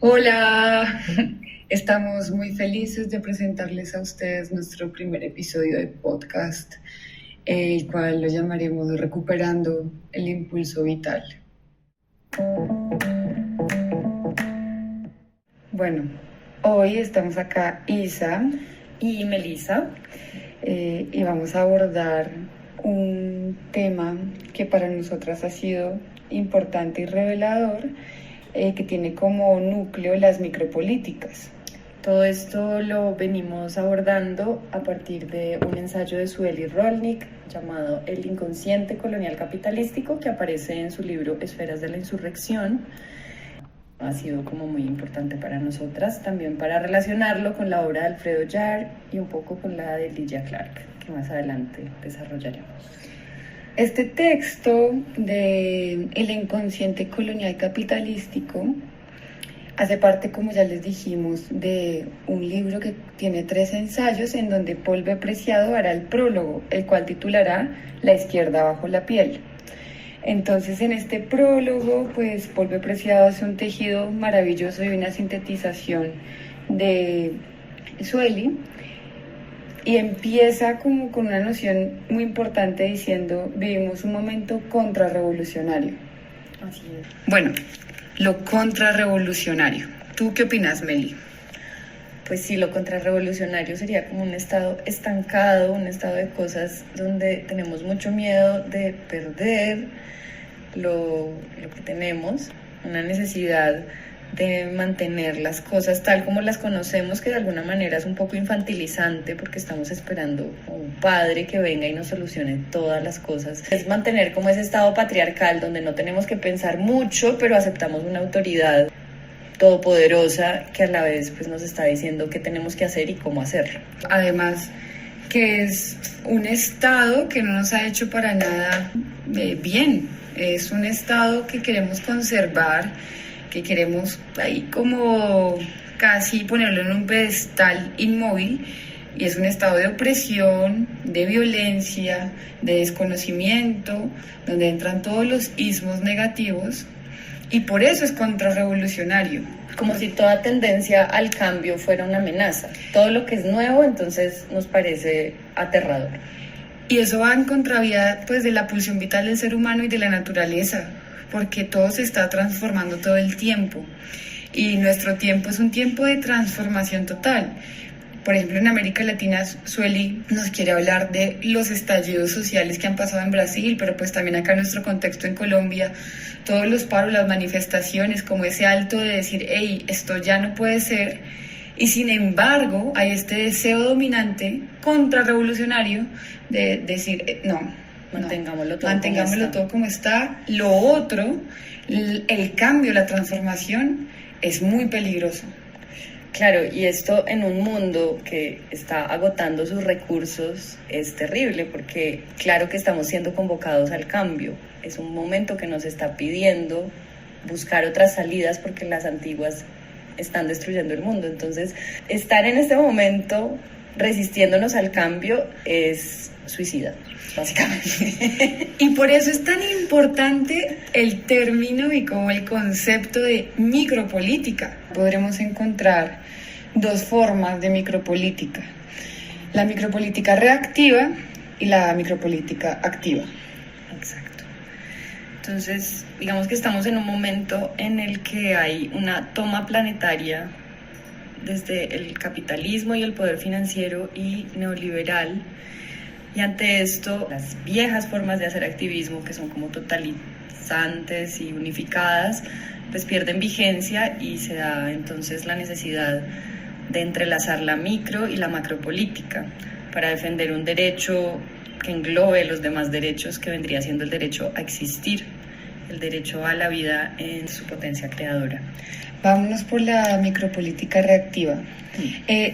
Hola, estamos muy felices de presentarles a ustedes nuestro primer episodio de podcast, el cual lo llamaremos Recuperando el Impulso Vital. Bueno, hoy estamos acá Isa y Melissa y vamos a abordar un tema que para nosotras ha sido importante y revelador, que tiene como núcleo las micropolíticas. Todo esto lo venimos abordando a partir de un ensayo de Sueli Rolnik llamado El inconsciente colonial capitalístico, que aparece en su libro Esferas de la Insurrección. Ha sido como muy importante para nosotras, también para relacionarlo con la obra de Alfredo Yarr y un poco con la de Lydia Clark, que más adelante desarrollaremos. Este texto de El inconsciente colonial capitalístico hace parte, como ya les dijimos, de un libro que tiene 3 ensayos en donde Polve Preciado hará el prólogo, el cual titulará La izquierda bajo la piel. Entonces, en este prólogo, pues Polve Preciado hace un tejido maravilloso y una sintetización de Sueli, y empieza como con una noción muy importante diciendo: vivimos un momento contrarrevolucionario. Así es. Bueno, lo contrarrevolucionario. ¿Tú qué opinas, Meli? Pues sí, lo contrarrevolucionario sería como un estado estancado, un estado de cosas donde tenemos mucho miedo de perder lo que tenemos, una necesidad de mantener las cosas tal como las conocemos, que de alguna manera es un poco infantilizante porque estamos esperando a un padre que venga y nos solucione todas las cosas. Es mantener como ese estado patriarcal donde no tenemos que pensar mucho, pero aceptamos una autoridad todopoderosa que a la vez pues nos está diciendo qué tenemos que hacer y cómo hacerlo. Además, que es un estado que no nos ha hecho para nada bien. Es un estado que queremos conservar, que queremos ahí como casi ponerlo en un pedestal inmóvil, y es un estado de opresión, de violencia, de desconocimiento, donde entran todos los ismos negativos, y por eso es contrarrevolucionario. Como si toda tendencia al cambio fuera una amenaza. Todo lo que es nuevo entonces nos parece aterrador. Y eso va en contravía pues de la pulsión vital del ser humano y de la naturaleza, porque todo se está transformando todo el tiempo, y nuestro tiempo es un tiempo de transformación total. Por ejemplo, en América Latina, Sueli nos quiere hablar de los estallidos sociales que han pasado en Brasil, pero pues también acá en nuestro contexto en Colombia, todos los paros, las manifestaciones, como ese alto de decir: hey, esto ya no puede ser. Y sin embargo, hay este deseo dominante, contrarrevolucionario, de decir: mantengámoslo todo como está. Lo otro, el cambio, la transformación, es muy peligroso. Claro, y esto en un mundo que está agotando sus recursos es terrible, porque claro que estamos siendo convocados al cambio. Es un momento que nos está pidiendo buscar otras salidas porque las antiguas están destruyendo el mundo. Entonces, estar en este momento resistiéndonos al cambio es suicida, básicamente. Y por eso es tan importante el término y como el concepto de micropolítica. Podremos encontrar 2 formas de micropolítica: la micropolítica reactiva y la micropolítica activa. Exacto. Entonces, digamos que estamos en un momento en el que hay una toma planetaria desde el capitalismo y el poder financiero y neoliberal. Y ante esto, las viejas formas de hacer activismo, que son como totalizantes y unificadas, pues pierden vigencia, y se da entonces la necesidad de entrelazar la micro y la macropolítica para defender un derecho que englobe los demás derechos, que vendría siendo el derecho a existir, el derecho a la vida en su potencia creadora. Vámonos por la micropolítica reactiva.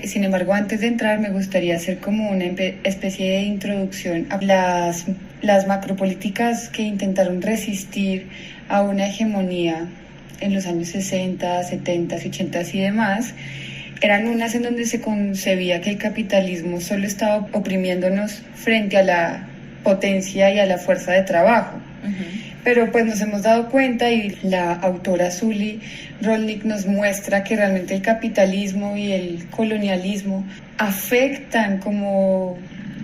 Sin embargo, antes de entrar, me gustaría hacer como una especie de introducción a las macropolíticas que intentaron resistir a una hegemonía en los años 60, 70, 80 y demás. Eran unas en donde se concebía que el capitalismo solo estaba oprimiéndonos frente a la potencia y a la fuerza de trabajo. Pero pues nos hemos dado cuenta y la autora Zuli Rolnik nos muestra que realmente el capitalismo y el colonialismo afectan como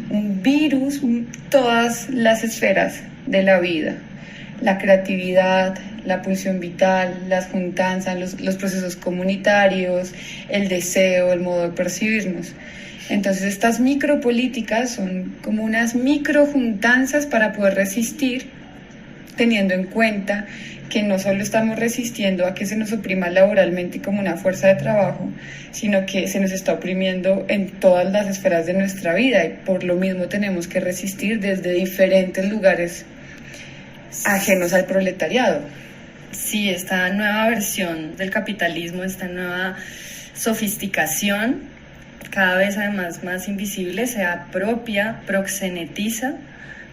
un virus todas las esferas de la vida. La creatividad, la pulsión vital, las juntanzas, los procesos comunitarios, el deseo, el modo de percibirnos. Entonces estas micropolíticas son como unas microjuntanzas para poder resistir, teniendo en cuenta que no solo estamos resistiendo a que se nos oprima laboralmente como una fuerza de trabajo, sino que se nos está oprimiendo en todas las esferas de nuestra vida y por lo mismo tenemos que resistir desde diferentes lugares ajenos al proletariado. Sí, esta nueva versión del capitalismo, esta nueva sofisticación, cada vez además más invisible, se apropia, proxenetiza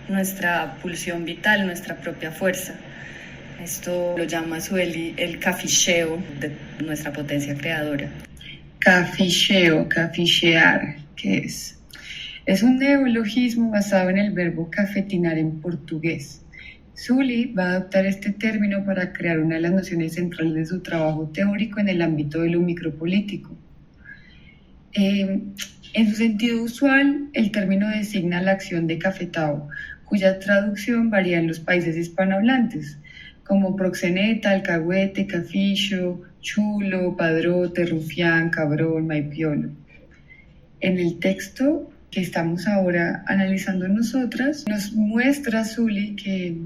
nuestra pulsión vital, nuestra propia fuerza. Esto lo llama Sueli el caficheo de nuestra potencia creadora. Caficheo, cafichear, ¿qué es? Es un neologismo basado en el verbo cafetinar en portugués. Zuli va a adoptar este término para crear una de las nociones centrales de su trabajo teórico en el ámbito de lo micropolítico. En su sentido usual, el término designa la acción de cafetao, cuya traducción varía en los países hispanohablantes, como proxeneta, alcahuete, caficho, chulo, padrote, rufián, cabrón, maipiolo. En el texto que estamos ahora analizando nosotras, nos muestra Zuli que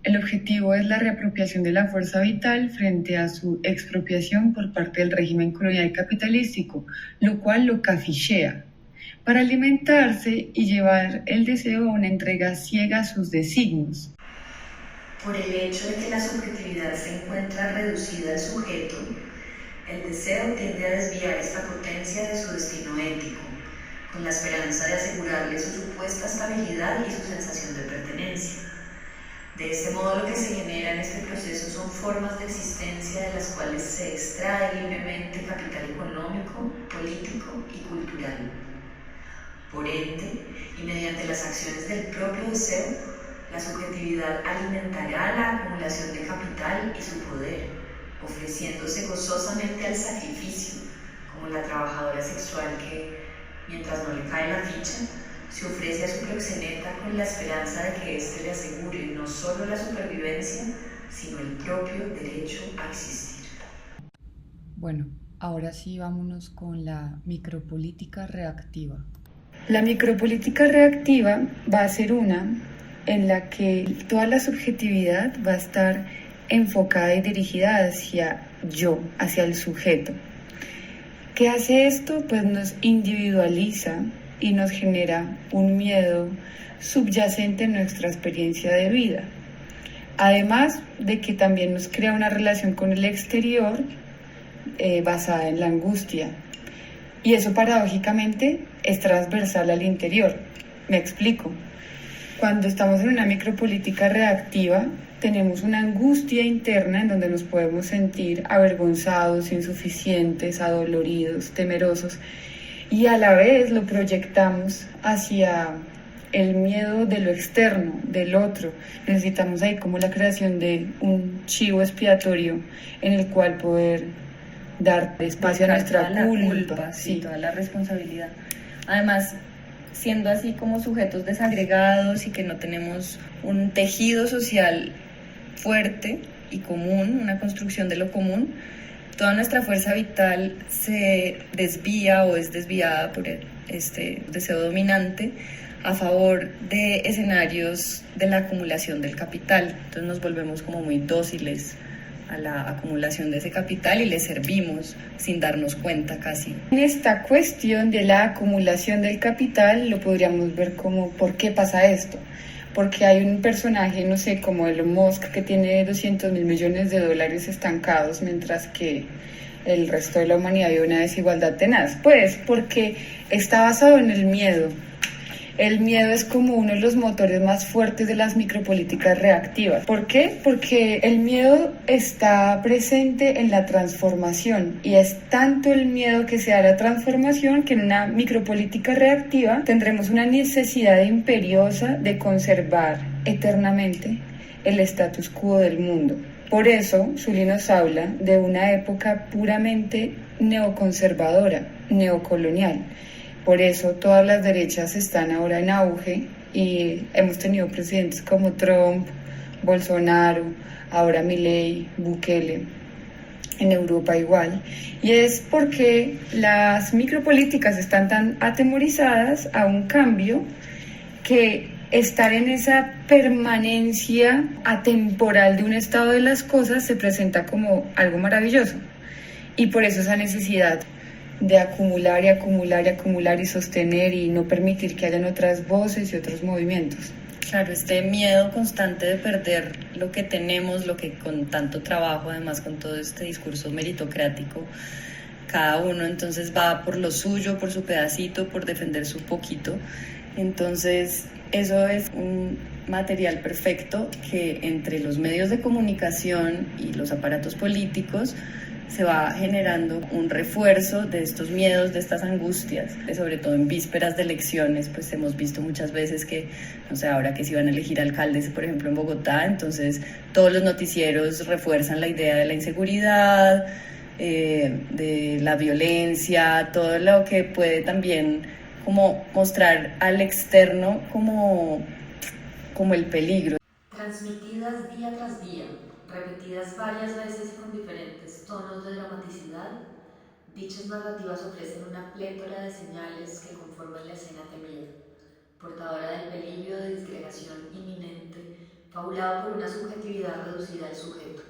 el objetivo es la reapropiación de la fuerza vital frente a su expropiación por parte del régimen colonial capitalístico, lo cual lo cafichea, para alimentarse y llevar el deseo a una entrega ciega a sus designios. Por el hecho de que la subjetividad se encuentra reducida al sujeto, el deseo tiende a desviar esta potencia de su destino ético, con la esperanza de asegurarle su supuesta estabilidad y su sensación de pertenencia. De este modo, lo que se genera en este proceso son formas de existencia de las cuales se extrae libremente capital económico, político y cultural. Por ende, y mediante las acciones del propio deseo, la subjetividad alimentará la acumulación de capital y su poder, ofreciéndose gozosamente al sacrificio, como la trabajadora sexual que, mientras no le cae la ficha, se ofrece a su proxeneta con la esperanza de que éste le asegure no solo la supervivencia, sino el propio derecho a existir. Bueno, ahora sí vámonos con la micropolítica reactiva. La micropolítica reactiva va a ser una en la que toda la subjetividad va a estar enfocada y dirigida hacia yo, hacia el sujeto. ¿Qué hace esto? Pues nos individualiza y nos genera un miedo subyacente en nuestra experiencia de vida. Además de que también nos crea una relación con el exterior basada en la angustia. Y eso paradójicamente es transversal al interior. Me explico. Cuando estamos en una micropolítica reactiva, tenemos una angustia interna en donde nos podemos sentir avergonzados, insuficientes, adoloridos, temerosos, y a la vez lo proyectamos hacia el miedo de lo externo, del otro. Necesitamos ahí como la creación de un chivo expiatorio en el cual poder dar espacio a nuestra culpa. Sí, toda la responsabilidad. Además, siendo así como sujetos desagregados y que no tenemos un tejido social fuerte y común, una construcción de lo común, toda nuestra fuerza vital se desvía o es desviada por este deseo dominante a favor de escenarios de la acumulación del capital. Entonces nos volvemos como muy dóciles a la acumulación de ese capital y le servimos sin darnos cuenta casi. En esta cuestión de la acumulación del capital lo podríamos ver como ¿por qué pasa esto? Porque hay un personaje, no sé, como Elon Musk, que tiene 200.000 millones de dólares estancados, mientras que el resto de la humanidad vive una desigualdad tenaz. Pues porque está basado en el miedo. El miedo es como uno de los motores más fuertes de las micropolíticas reactivas. ¿Por qué? Porque el miedo está presente en la transformación y es tanto el miedo que se da la transformación que en una micropolítica reactiva tendremos una necesidad imperiosa de conservar eternamente el status quo del mundo. Por eso, Zuli nos habla de una época puramente neoconservadora, neocolonial. Por eso todas las derechas están ahora en auge y hemos tenido presidentes como Trump, Bolsonaro, ahora Milei, Bukele, en Europa igual. Y es porque las micropolíticas están tan atemorizadas a un cambio que estar en esa permanencia atemporal de un estado de las cosas se presenta como algo maravilloso. Y por eso esa necesidad de acumular y acumular y acumular y sostener y no permitir que hayan otras voces y otros movimientos. Claro, este miedo constante de perder lo que tenemos, lo que con tanto trabajo, además con todo este discurso meritocrático, cada uno entonces va por lo suyo, por su pedacito, por defender su poquito. Entonces, eso es un material perfecto que entre los medios de comunicación y los aparatos políticos se va generando un refuerzo de estos miedos, de estas angustias, sobre todo en vísperas de elecciones. Pues hemos visto muchas veces que, no sé, ahora que se iban a elegir alcaldes, por ejemplo, en Bogotá, entonces todos los noticieros refuerzan la idea de la inseguridad, de la violencia, todo lo que puede también como mostrar al externo como el peligro. Transmitidas día tras día, repetidas varias veces y con diferentes tonos de dramaticidad, dichas narrativas ofrecen una plétora de señales que conforman la escena temida, portadora del peligro de disgregación inminente, fabulado por una subjetividad reducida al sujeto.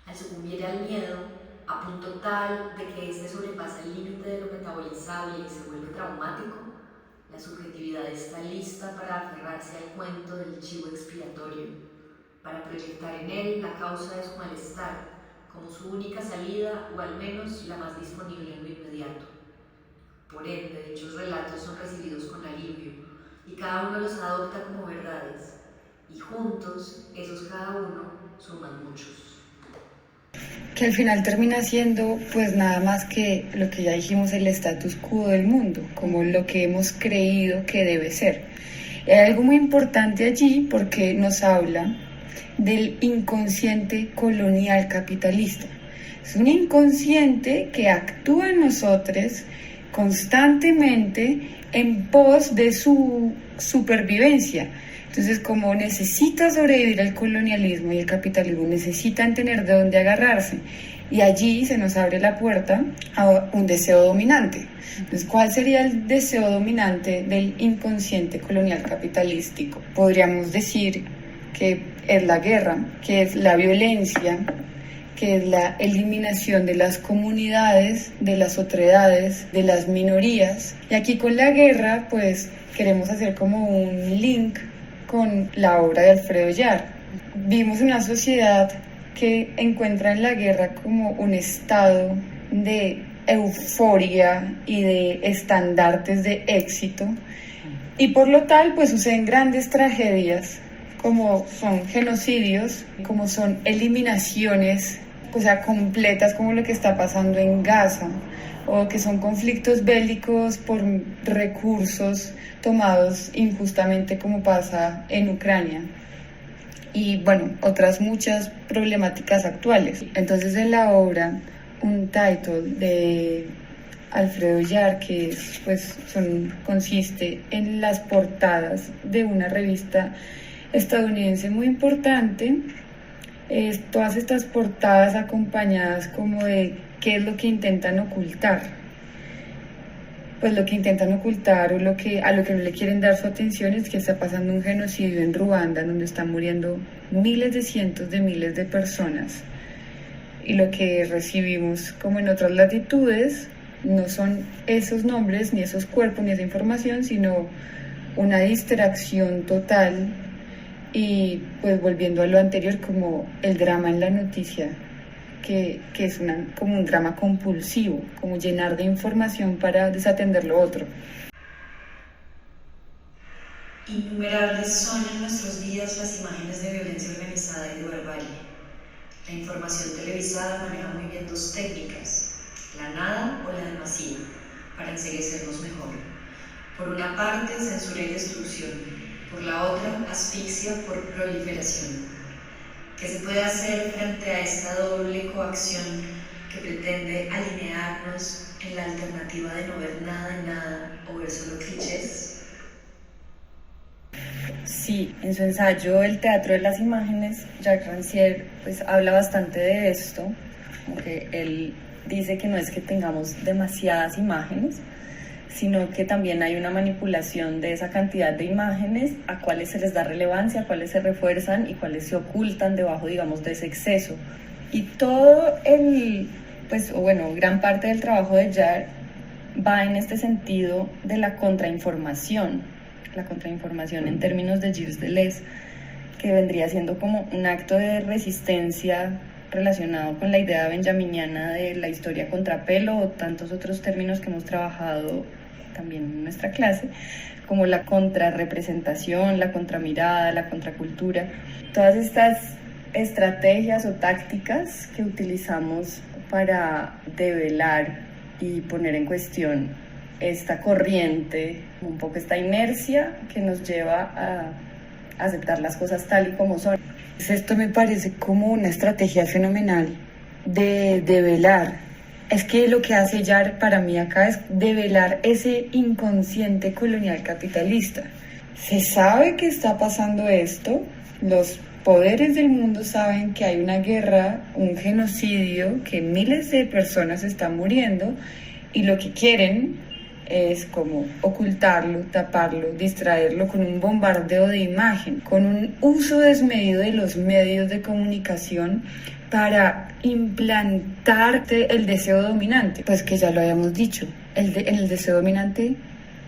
Al sucumbir al miedo, a punto tal de que éste sobrepasa el límite de lo metabolizable y se vuelve traumático, la subjetividad está lista para aferrarse al cuento del chivo expiatorio, para proyectar en él la causa de su malestar como su única salida o al menos la más disponible en lo inmediato. Por ende, dichos relatos son recibidos con alivio y cada uno los adopta como verdades, y juntos, esos cada uno suman muchos. Que al final termina siendo pues nada más que lo que ya dijimos, el status quo del mundo, como lo que hemos creído que debe ser. Hay algo muy importante allí porque nos habla del inconsciente colonial capitalista. Es un inconsciente que actúa en nosotros constantemente en pos de su supervivencia. Entonces, como necesita sobrevivir el colonialismo y el capitalismo, necesitan tener de dónde agarrarse. Y allí se nos abre la puerta a un deseo dominante. Entonces, ¿cuál sería el deseo dominante del inconsciente colonial capitalístico? Podríamos decir que es la guerra, que es la violencia, que es la eliminación de las comunidades, de las otredades, de las minorías. Y aquí con la guerra, pues queremos hacer como un link con la obra de Alfredo Yar. Vivimos en una sociedad que encuentra en la guerra como un estado de euforia y de estandartes de éxito, y por lo tal pues suceden grandes tragedias como son genocidios, como son eliminaciones, o sea, completas, como lo que está pasando en Gaza, o que son conflictos bélicos por recursos tomados injustamente como pasa en Ucrania. Y bueno, otras muchas problemáticas actuales. Entonces en la obra Untitled de Alfredo Yar, que pues consiste en las portadas de una revista estadounidense muy importante, todas estas portadas acompañadas como de qué es lo que intentan ocultar. Pues lo que intentan ocultar o a lo que no le quieren dar su atención es que está pasando un genocidio en Ruanda, donde están muriendo cientos de miles de personas. Y lo que recibimos, como en otras latitudes, no son esos nombres, ni esos cuerpos, ni esa información, sino una distracción total. Y pues volviendo a lo anterior, como el drama en la noticia, que es como un drama compulsivo, como llenar de información para desatender lo otro. Innumerables son en nuestros días las imágenes de violencia organizada y de barbarie. La información televisada maneja muy bien dos técnicas, la nada o la demasía, para enseguecernos mejor. Por una parte, censura y destrucción, por la otra, asfixia por proliferación. ¿Qué se puede hacer frente a esta doble coacción que pretende alinearnos en la alternativa de no ver nada de nada o ver solo clichés? Sí, en su ensayo El teatro de las imágenes, Jacques Rancière pues habla bastante de esto, porque él dice que no es que tengamos demasiadas imágenes, sino que también hay una manipulación de esa cantidad de imágenes, a cuáles se les da relevancia, a cuáles se refuerzan y cuáles se ocultan debajo, digamos, de ese exceso. Y todo gran parte del trabajo de Jacques va en este sentido de la contrainformación en términos de Gilles Deleuze, que vendría siendo como un acto de resistencia relacionado con la idea benjaminiana de la historia a contrapelo o tantos otros términos que hemos trabajado también en nuestra clase, como la contrarrepresentación, la contramirada, la contracultura. Todas estas estrategias o tácticas que utilizamos para develar y poner en cuestión esta corriente, un poco esta inercia que nos lleva a aceptar las cosas tal y como son. Esto me parece como una estrategia fenomenal de develar. Es que lo que hace Jacques para mí acá es develar ese inconsciente colonial capitalista. Se sabe que está pasando esto, los poderes del mundo saben que hay una guerra, un genocidio, que miles de personas están muriendo y lo que quieren es como ocultarlo, taparlo, distraerlo con un bombardeo de imagen, con un uso desmedido de los medios de comunicación para implantarte el deseo dominante. Pues que ya lo habíamos dicho, en el deseo dominante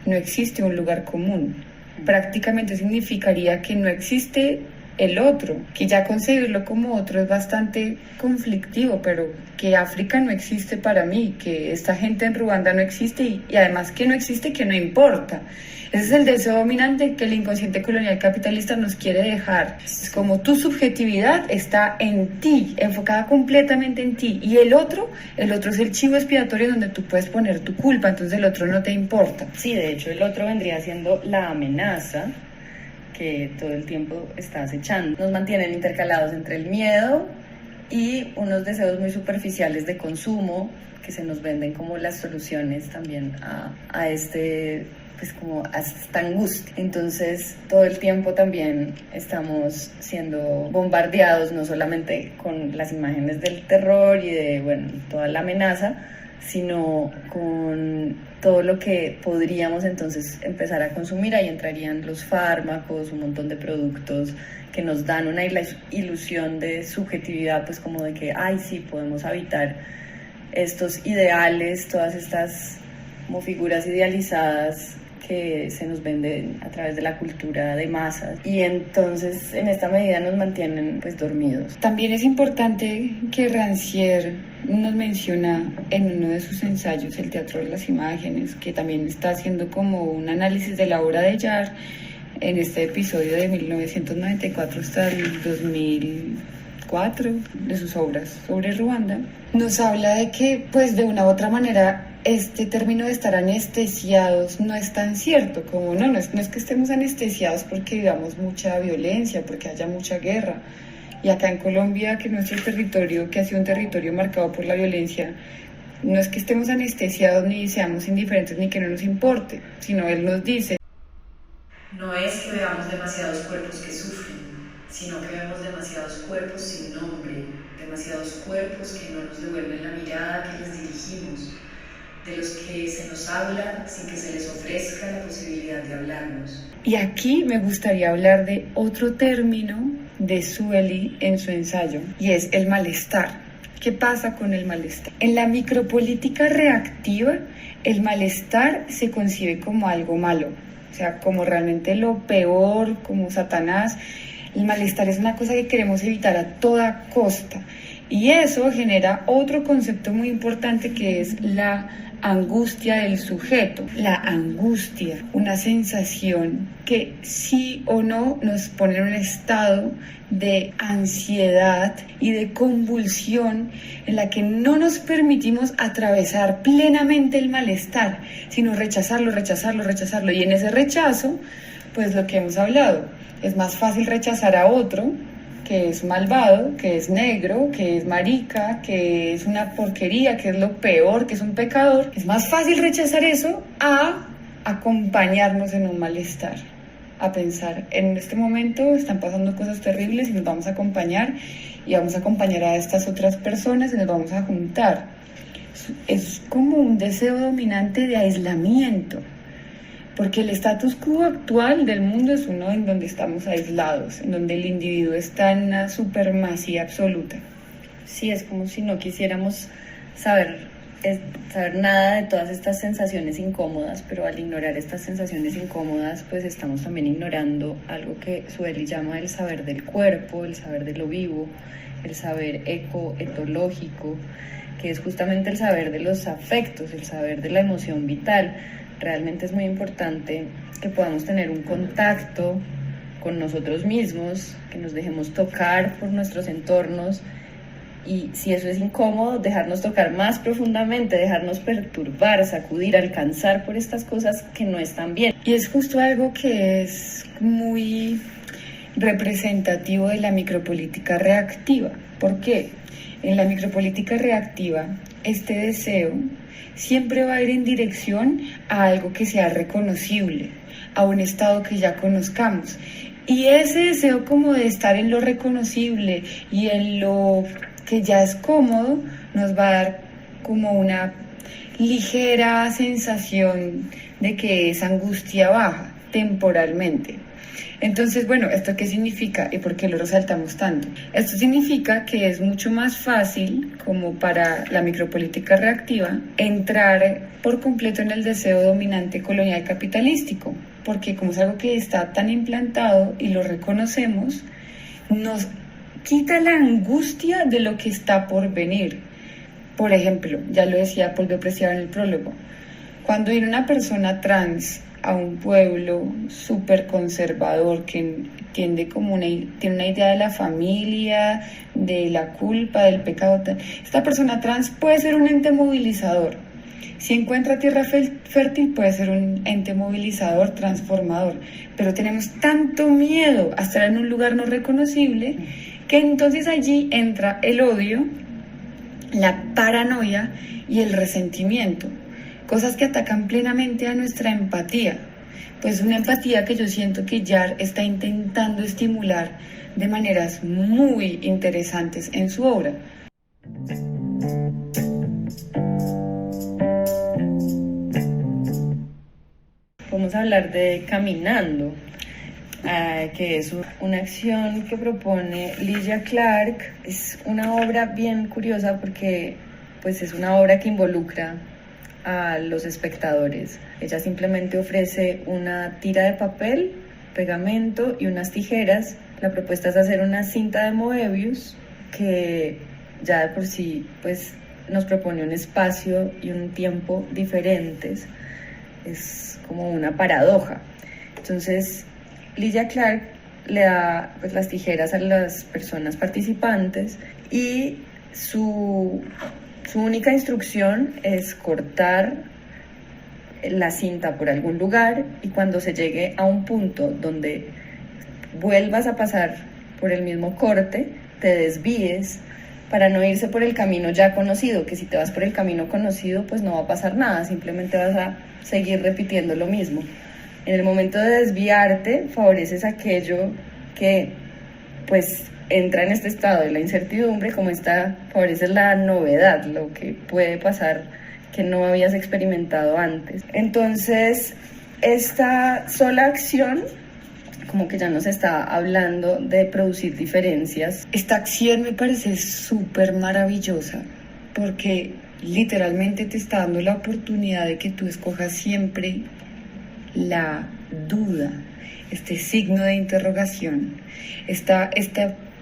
no existe un lugar común. Prácticamente significaría que no existe el otro, que ya concebirlo como otro es bastante conflictivo, pero que África no existe para mí, que esta gente en Ruanda no existe y además que no existe, que no importa. Ese es el deseo dominante que el inconsciente colonial capitalista nos quiere dejar. Es como tu subjetividad está en ti, enfocada completamente en ti, y el otro es el chivo expiatorio donde tú puedes poner tu culpa, entonces el otro no te importa. Sí, de hecho el otro vendría siendo la amenaza que todo el tiempo está acechando. Nos mantienen intercalados entre el miedo y unos deseos muy superficiales de consumo que se nos venden como las soluciones también a esta angustia. Entonces todo el tiempo también estamos siendo bombardeados no solamente con las imágenes del terror y de toda la amenaza, sino con todo lo que podríamos entonces empezar a consumir. Ahí entrarían los fármacos, un montón de productos que nos dan una ilusión de subjetividad, pues como de que, sí, podemos habitar estos ideales, todas estas como figuras idealizadas que se nos venden a través de la cultura de masas, y entonces en esta medida nos mantienen pues dormidos. También es importante que Rancière nos menciona en uno de sus ensayos El teatro de las imágenes, que también está haciendo como un análisis de la obra de Jacques en este episodio de 1994 hasta el 2004 de sus obras sobre Ruanda. Nos habla de que pues de una u otra manera este término de estar anestesiados no es tan cierto, como no es que estemos anestesiados porque vivamos mucha violencia, porque haya mucha guerra. Y acá en Colombia, que nuestro territorio, que ha sido un territorio marcado por la violencia, no es que estemos anestesiados ni seamos indiferentes ni que no nos importe, sino él nos dice: no es que veamos demasiados cuerpos que sufren, sino que vemos demasiados cuerpos sin nombre, demasiados cuerpos que no nos devuelven la mirada que les dirigimos, de los que se nos habla sin que se les ofrezca la posibilidad de hablarnos. Y aquí me gustaría hablar de otro término de Sueli en su ensayo, y es el malestar. ¿Qué pasa con el malestar? En la micropolítica reactiva, el malestar se concibe como algo malo, o sea, como realmente lo peor, como Satanás. El malestar es una cosa que queremos evitar a toda costa, y eso genera otro concepto muy importante, que es la angustia del sujeto. La angustia, una sensación que sí o no nos pone en un estado de ansiedad y de convulsión en la que no nos permitimos atravesar plenamente el malestar, sino rechazarlo. Y en ese rechazo, pues lo que hemos hablado, es más fácil rechazar a otro que es malvado, que es negro, que es marica, que es una porquería, que es lo peor, que es un pecador. Es más fácil rechazar eso a acompañarnos en un malestar, a pensar, en este momento están pasando cosas terribles y nos vamos a acompañar y vamos a acompañar a estas otras personas y nos vamos a juntar. Es como un deseo dominante de aislamiento, porque el status quo actual del mundo es uno en donde estamos aislados, en donde el individuo está en una supremacía absoluta. Sí, es como si no quisiéramos saber nada de todas estas sensaciones incómodas, pero al ignorar estas sensaciones incómodas, pues estamos también ignorando algo que Sueli llama el saber del cuerpo, el saber de lo vivo, el saber etológico, que es justamente el saber de los afectos, el saber de la emoción vital. Realmente es muy importante que podamos tener un contacto con nosotros mismos, que nos dejemos tocar por nuestros entornos, y si eso es incómodo, dejarnos tocar más profundamente, dejarnos perturbar, sacudir, alcanzar por estas cosas que no están bien. Y es justo algo que es muy representativo de la micropolítica reactiva. ¿Por qué? En la micropolítica reactiva, este deseo siempre va a ir en dirección a algo que sea reconocible, a un estado que ya conozcamos. Y ese deseo como de estar en lo reconocible y en lo que ya es cómodo, nos va a dar como una ligera sensación de que esa angustia baja temporalmente. Entonces, bueno, ¿esto qué significa y por qué lo resaltamos tanto? Esto significa que es mucho más fácil, como para la micropolítica reactiva, entrar por completo en el deseo dominante colonial capitalístico, porque como es algo que está tan implantado y lo reconocemos, nos quita la angustia de lo que está por venir. Por ejemplo, ya lo decía Poldo Preciado en el prólogo, cuando viene una persona trans a un pueblo súper conservador que tiene una idea de la familia, de la culpa, del pecado, esta persona trans puede ser un ente movilizador. Si encuentra tierra fértil puede ser un ente movilizador, transformador, pero tenemos tanto miedo a estar en un lugar no reconocible que entonces allí entra el odio, la paranoia y el resentimiento, cosas que atacan plenamente a nuestra empatía, pues una empatía que yo siento que Yar está intentando estimular de maneras muy interesantes en su obra. Vamos a hablar de Caminando, que es una acción que propone Lygia Clark. Es una obra bien curiosa porque pues, es una obra que involucra a los espectadores. Ella simplemente ofrece una tira de papel, pegamento y unas tijeras. La propuesta es hacer una cinta de Moebius que ya de por sí pues, nos propone un espacio y un tiempo diferentes. Es como una paradoja. Entonces, Lygia Clark le da pues, las tijeras a las personas participantes y su única instrucción es cortar la cinta por algún lugar y cuando se llegue a un punto donde vuelvas a pasar por el mismo corte, te desvíes para no irse por el camino ya conocido, que si te vas por el camino conocido pues no va a pasar nada, simplemente vas a seguir repitiendo lo mismo. En el momento de desviarte, favoreces aquello que pues entra en este estado de la incertidumbre, como favoreces la novedad, lo que puede pasar que no habías experimentado antes. Entonces, esta sola acción como que ya nos está hablando de producir diferencias. Esta acción me parece súper maravillosa porque literalmente te está dando la oportunidad de que tú escojas siempre la duda, este signo de interrogación, esta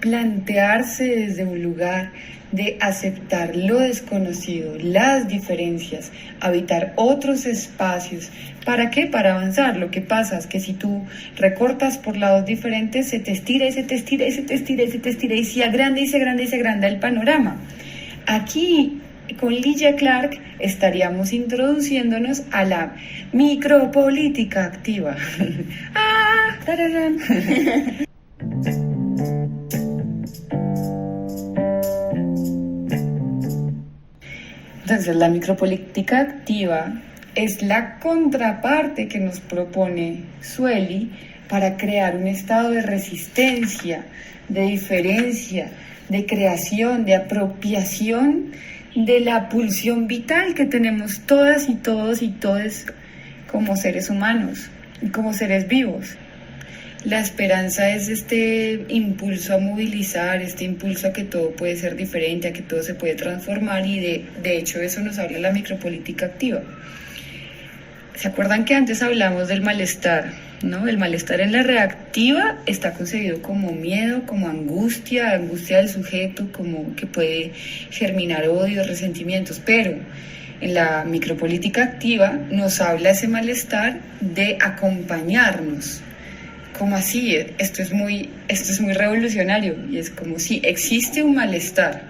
plantearse desde un lugar de aceptar lo desconocido, las diferencias, habitar otros espacios. ¿Para qué? Para avanzar. Lo que pasa es que si tú recortas por lados diferentes, se te estira y se te estira y se te estira y se te estira y se agranda y se agranda y se agranda el panorama. Aquí, con Lygia Clark, estaríamos introduciéndonos a la micropolítica activa. ¡Ah! ¡Tararán! Entonces, la micropolítica activa es la contraparte que nos propone Sueli para crear un estado de resistencia, de diferencia, de creación, de apropiación de la pulsión vital que tenemos todas y todos y todes como seres humanos y como seres vivos. La esperanza es este impulso a movilizar, este impulso a que todo puede ser diferente, a que todo se puede transformar, y de hecho eso nos habla la micropolítica activa. ¿Se acuerdan que antes hablamos del malestar? ¿No? El malestar en la reactiva está concebido como miedo, como angustia del sujeto, como que puede germinar odios, resentimientos, pero en la micropolítica activa nos habla ese malestar de acompañarnos. Como así, esto es muy revolucionario, y es como si existe un malestar,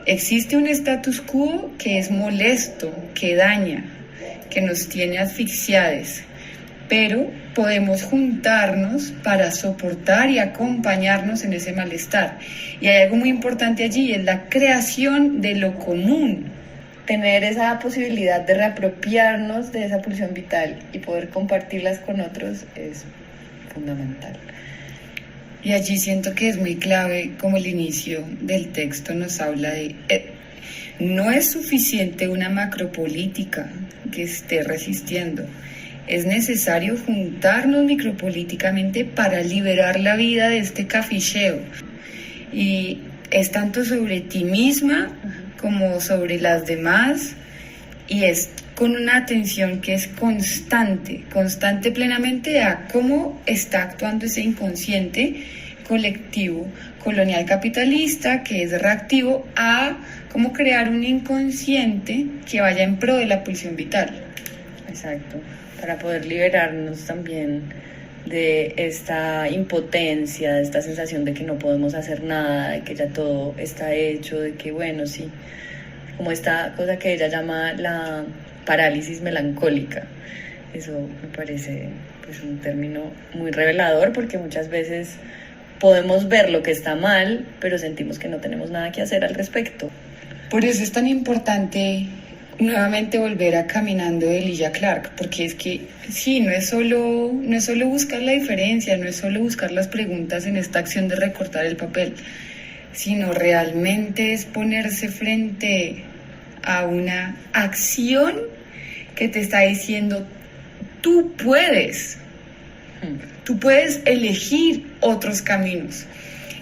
existe un status quo que es molesto, que daña, que nos tiene asfixiados, pero podemos juntarnos para soportar y acompañarnos en ese malestar. Y hay algo muy importante allí, es la creación de lo común. Tener esa posibilidad de reapropiarnos de esa pulsión vital y poder compartirlas con otros es fundamental. Y allí siento que es muy clave como el inicio del texto nos habla de... no es suficiente una macropolítica que esté resistiendo. Es necesario juntarnos micropolíticamente para liberar la vida de este caficheo. Y es tanto sobre ti misma como sobre las demás, y es con una atención que es constante plenamente a cómo está actuando ese inconsciente colectivo colonial capitalista que es reactivo, a cómo crear un inconsciente que vaya en pro de la pulsión vital. Exacto, para poder liberarnos también de esta impotencia, de esta sensación de que no podemos hacer nada, de que ya todo está hecho, de que bueno, sí, como esta cosa que ella llama la parálisis melancólica. Eso me parece pues un término muy revelador, porque muchas veces podemos ver lo que está mal, pero sentimos que no tenemos nada que hacer al respecto. Por eso es tan importante nuevamente volver a Caminando de Elijah Clark, porque es que sí, no es solo buscar la diferencia, no es solo buscar las preguntas en esta acción de recortar el papel, sino realmente es ponerse frente a una acción que te está diciendo: tú puedes elegir otros caminos.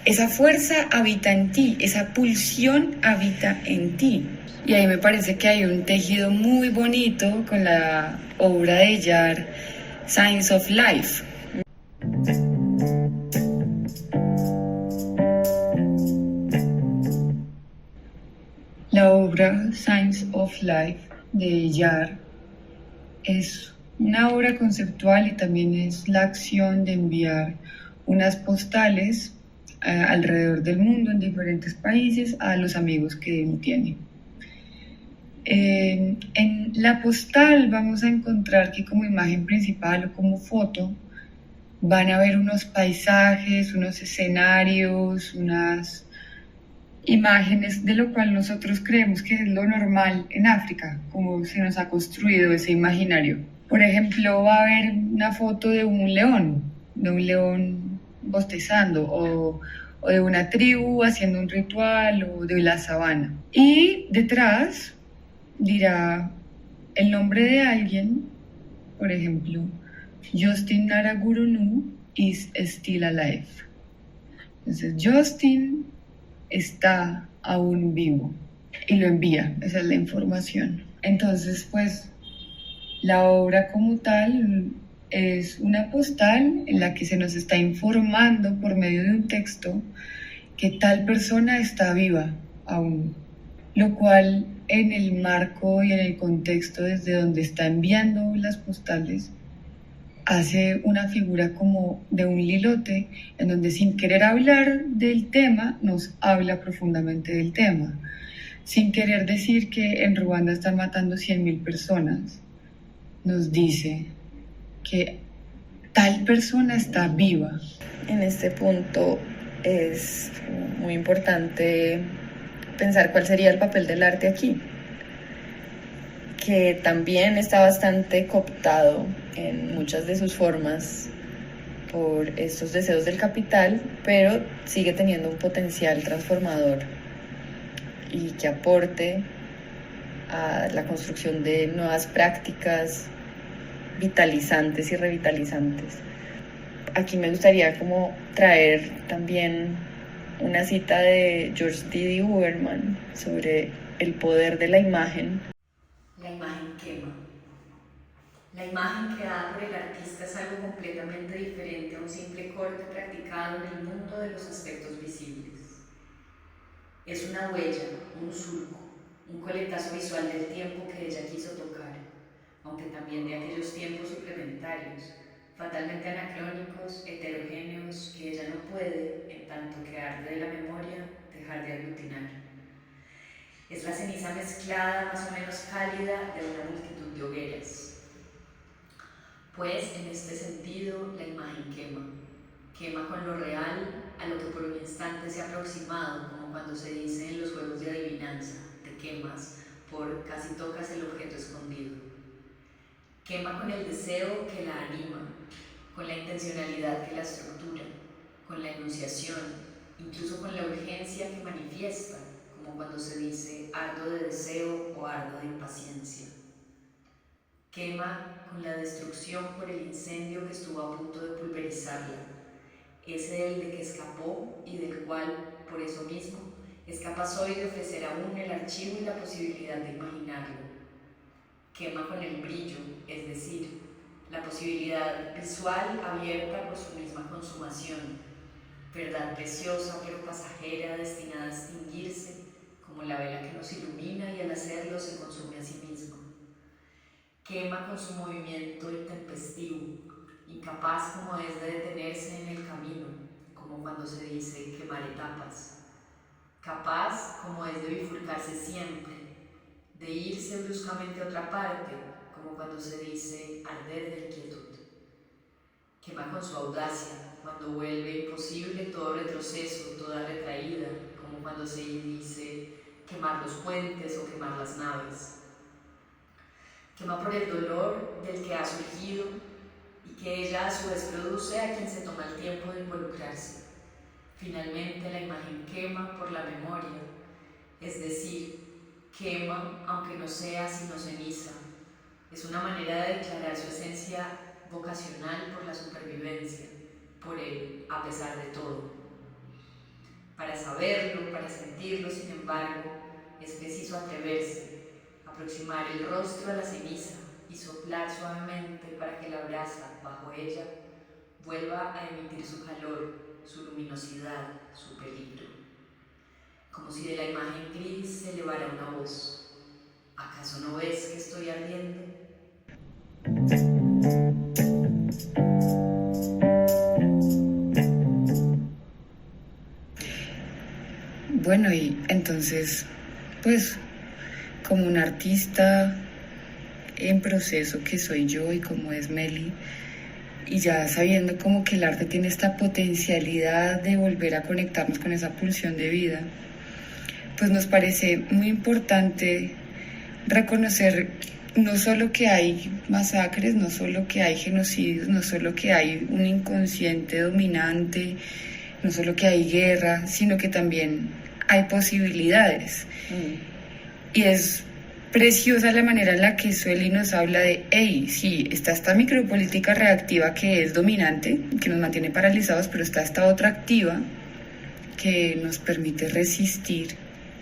Esa fuerza habita en ti, esa pulsión habita en ti. Y ahí me parece que hay un tejido muy bonito con la obra de Yar, Signs of Life. La obra Signs of Life de Yar es una obra conceptual y también es la acción de enviar unas postales alrededor del mundo, en diferentes países, a los amigos que él tiene. En la postal vamos a encontrar que como imagen principal o como foto van a ver unos paisajes, unos escenarios, unas imágenes de lo cual nosotros creemos que es lo normal en África, como se nos ha construido ese imaginario. Por ejemplo, va a haber una foto de un león bostezando, o de una tribu haciendo un ritual, o de la sabana. Y detrás dirá el nombre de alguien, por ejemplo, Justin Naragurunu is still alive. Entonces, Justin está aún vivo y lo envía, esa es la información. Entonces, pues, la obra como tal es una postal en la que se nos está informando por medio de un texto que tal persona está viva aún, lo cual en el marco y en el contexto desde donde está enviando las postales hace una figura como de un lilote en donde, sin querer hablar del tema, nos habla profundamente del tema, sin querer decir que en Ruanda están matando 100.000 personas. Nos dice que tal persona está viva. En este punto es muy importante pensar cuál sería el papel del arte aquí, que también está bastante cooptado en muchas de sus formas por estos deseos del capital, pero sigue teniendo un potencial transformador y que aporte a la construcción de nuevas prácticas vitalizantes y revitalizantes. Aquí me gustaría como traer también una cita de George D. Uberman sobre el poder de la imagen. La imagen quema. La imagen creada por el artista es algo completamente diferente a un simple corte practicado en el mundo de los aspectos visibles. Es una huella, un surco, un coletazo visual del tiempo que ella quiso tocar, aunque también de aquellos tiempos suplementarios, fatalmente anacrónicos, heterogéneos, que ella no puede, en tanto que arde de la memoria, dejar de aglutinar. Es la ceniza mezclada, más o menos cálida, de una multitud de hogueras. Pues, en este sentido, la imagen quema. Quema con lo real, a lo que por un instante se ha aproximado, como cuando se dice en los juegos de adivinanza, te quemas, por casi tocas el objeto escondido. Quema con el deseo que la anima, con la intencionalidad que la estructura, con la enunciación, incluso con la urgencia que manifiesta, como cuando se dice ardo de deseo o ardo de impaciencia. Quema con la destrucción por el incendio que estuvo a punto de pulverizarla, ese del de que escapó y del cual, por eso mismo, es capaz hoy de ofrecer aún el archivo y la posibilidad de imaginarlo. Quema con el brillo, es decir, la posibilidad visual abierta por su misma consumación, verdad preciosa pero pasajera destinada a extinguirse, como la vela que nos ilumina y al hacerlo se consume a sí misma. Quema con su movimiento intempestivo, incapaz como es de detenerse en el camino, como cuando se dice quemar etapas, capaz como es de bifurcarse siempre, de irse bruscamente a otra parte, como cuando se dice arder de inquietud. Quema con su audacia, cuando vuelve imposible todo retroceso, toda retraída, como cuando se dice quemar los puentes o quemar las naves. Quema por el dolor del que ha surgido y que ella a su vez produce a quien se toma el tiempo de involucrarse. Finalmente la imagen quema por la memoria, es decir, quema aunque no sea sino ceniza. Es una manera de declarar su esencia vocacional por la supervivencia, por el a pesar de todo. Para saberlo, para sentirlo, sin embargo, es preciso atreverse, aproximar el rostro a la ceniza y soplar suavemente para que la brasa, bajo ella, vuelva a emitir su calor, su luminosidad, su peligro. Como si de la imagen gris se elevara una voz. ¿Acaso no ves que estoy ardiendo? Bueno, y entonces, pues, como un artista en proceso que soy yo y como es Meli, y ya sabiendo como que el arte tiene esta potencialidad de volver a conectarnos con esa pulsión de vida, pues nos parece muy importante reconocer no solo que hay masacres, no solo que hay genocidios, no solo que hay un inconsciente dominante, no solo que hay guerra, sino que también hay posibilidades. Y es preciosa la manera en la que Sueli nos habla de, hey, sí, está esta micropolítica reactiva que es dominante, que nos mantiene paralizados, pero está esta otra activa que nos permite resistir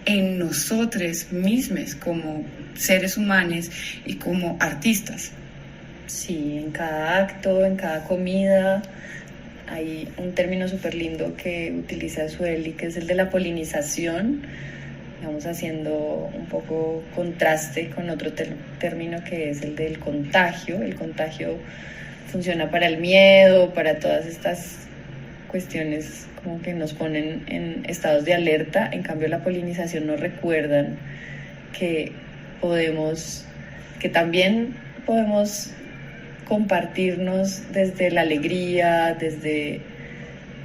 en nosotros mismos como seres humanos y como artistas. Sí, en cada acto, en cada comida, hay un término súper lindo que utiliza Sueli, que es el de la polinización, digamos haciendo un poco contraste con otro término que es el del contagio. El contagio funciona para el miedo, para todas estas cuestiones como que nos ponen en estados de alerta. En cambio la polinización nos recuerdan que también podemos compartirnos desde la alegría, desde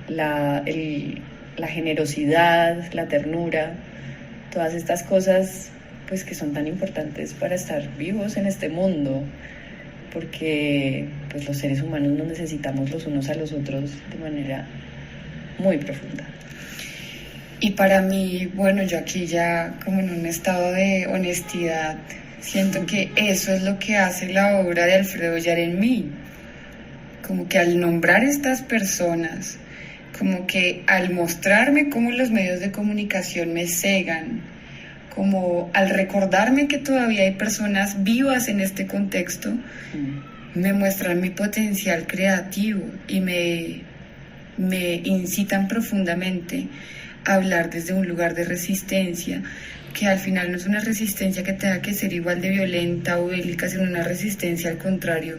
la generosidad, la ternura, todas estas cosas pues que son tan importantes para estar vivos en este mundo, porque pues los seres humanos nos necesitamos los unos a los otros de manera muy profunda. Y para mí, bueno, yo aquí ya como en un estado de honestidad, siento que eso es lo que hace la obra de Alfredo Oyar en mí. Como que al nombrar estas personas, como que al mostrarme cómo los medios de comunicación me cegan, como al recordarme que todavía hay personas vivas en este contexto, me muestran mi potencial creativo y me incitan profundamente a hablar desde un lugar de resistencia, que al final no es una resistencia que tenga que ser igual de violenta o bélica, sino una resistencia al contrario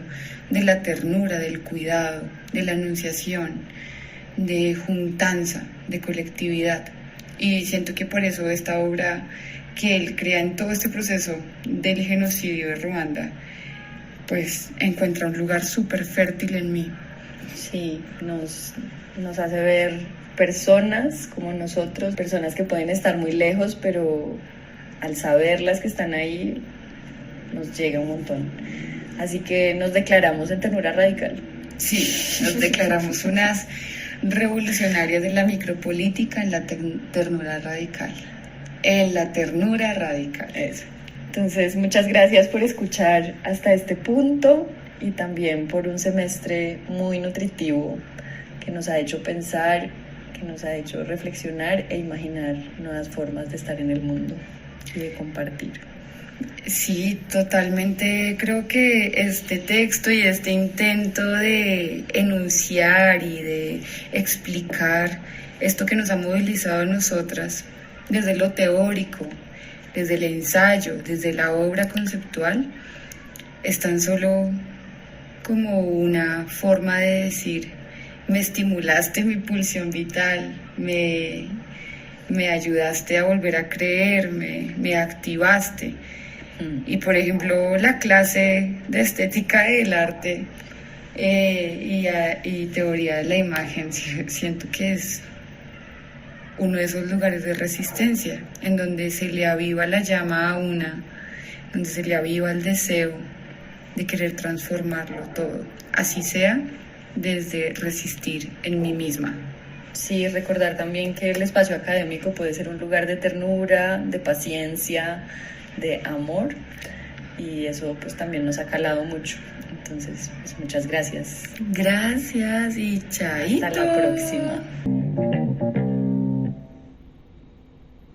de la ternura, del cuidado, de la anunciación, de juntanza, de colectividad. Y siento que por eso esta obra que él crea en todo este proceso del genocidio de Ruanda, pues encuentra un lugar súper fértil en mí. Sí, nos hace ver personas como nosotros, personas que pueden estar muy lejos, pero al saberlas que están ahí, nos llega un montón. Así que nos declaramos en Ternura Radical. Sí, nos declaramos unas revolucionarias de la micropolítica en la ternura radical. En la ternura radical. Eso. Entonces, muchas gracias por escuchar hasta este punto y también por un semestre muy nutritivo que nos ha hecho pensar, que nos ha hecho reflexionar e imaginar nuevas formas de estar en el mundo y de compartir. Sí, totalmente. Creo que este texto y este intento de enunciar y de explicar esto que nos ha movilizado a nosotras desde lo teórico, desde el ensayo, desde la obra conceptual, es tan solo como una forma de decir: me estimulaste mi pulsión vital, me ayudaste a volver a creer, me activaste. Y por ejemplo, la clase de estética del arte y teoría de la imagen, siento que es uno de esos lugares de resistencia, en donde se le aviva la llama a una, donde se le aviva el deseo de querer transformarlo todo, así sea desde resistir en mí misma. Sí, recordar también que el espacio académico puede ser un lugar de ternura, de paciencia, de amor, y eso pues también nos ha calado mucho. Entonces, pues muchas gracias. Gracias y chaito. Hasta la próxima.